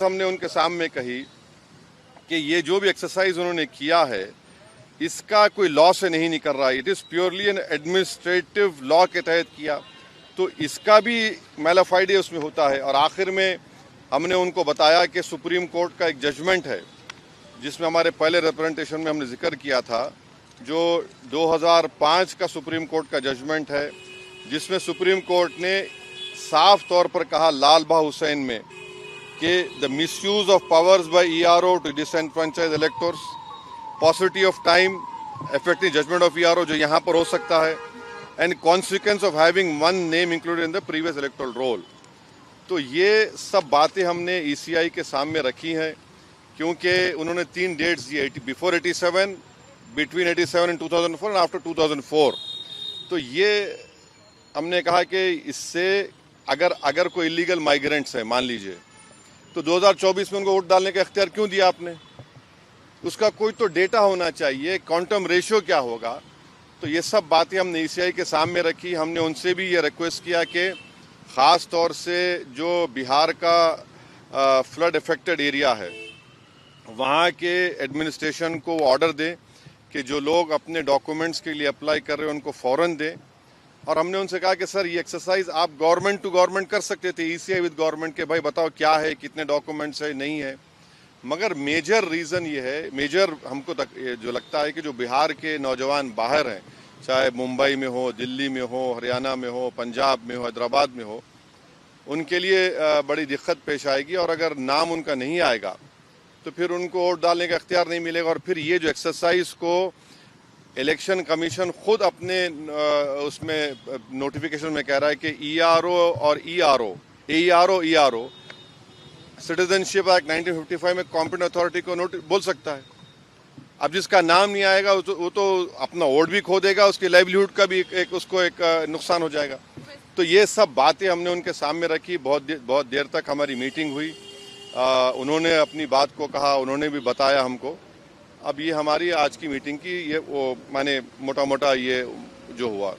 हमने उनके सामने कही कि ये जो भी एक्सरसाइज उन्होंने किया है इसका कोई लॉ से नहीं निकल रहा है, it is purely N administrative law के तहत किया, तो इसका भी मैलाफाइडे उसमें होता है। और आखिर में हमने उनको बताया कि सुप्रीम कोर्ट का एक जजमेंट है जिसमें हमारे पहले रिप्रेजेंटेशन में हमने जिक्र किया था, जो 2005 का सुप्रीम कोर्ट का जजमेंट है, जिसमें सुप्रीम कोर्ट ने साफ तौर पर कहा लाल बहा हुसैन में कि the misuse of powers by ERO to disenfranchise electors, possibility of time effective judgment of ERO जो यहाँ पर हो सकता है, and consequence of having one name included in the previous electoral roll. तो ये सब बातें हमने ईसीआई के सामने रखी हैं, क्योंकि उन्होंने 3 डेट्स दिए, before 87, between 87 and 2004 and after 2004। तो ये हमने कहा कि इससे अगर कोई इलीगल माइग्रेंट्स है मान लीजिए, तो 2024 में उनको वोट डालने का इख्तियार क्यों दिया आपने? उसका कोई तो डेटा होना चाहिए, क्वांटम रेशियो क्या होगा। तो ये सब बातें हमने ईसीआई के सामने रखी। हमने उनसे भी ये रिक्वेस्ट किया कि ख़ास तौर से जो बिहार का फ्लड अफेक्टेड एरिया है वहाँ के एडमिनिस्ट्रेशन को ऑर्डर दें कि जो लोग अपने डॉक्यूमेंट्स के लिए अप्लाई कर रहे हैं उनको फ़ौरन दें। और हमने उनसे कहा कि सर ये एक्सरसाइज आप गवर्नमेंट टू गवर्नमेंट कर सकते थे, ईसीआई विद गवर्नमेंट, के भाई बताओ क्या है, कितने डॉक्यूमेंट्स है, नहीं है। मगर मेजर रीज़न ये है, मेजर हमको जो लगता है कि जो बिहार के नौजवान बाहर हैं, चाहे मुंबई में हो, दिल्ली में हो, हरियाणा में हो, पंजाब में हो, हैदराबाद में हो, उनके लिए बड़ी दिक्कत पेश आएगी। और अगर नाम उनका नहीं आएगा तो फिर उनको वोट डालने का इख्तियार नहीं मिलेगा। और फिर ये जो एक्सरसाइज को इलेक्शन कमीशन खुद अपने उसमें नोटिफिकेशन में कह रहा है कि ईआरओ और ईआरओ सिटीजनशिप एक्ट 1955 में कॉम्पिटेंट अथॉरिटी को बोल सकता है। अब जिसका नाम नहीं आएगा वो तो अपना वोट भी खो देगा, उसकी लाइवलीहुड का भी उसको एक नुकसान हो जाएगा। तो ये सब बातें हमने उनके सामने रखी। बहुत देर तक हमारी मीटिंग हुई, उन्होंने अपनी बात को कहा, उन्होंने भी बताया हमको। अब ये हमारी आज की मीटिंग की ये वो माने मोटा मोटा ये जो हुआ।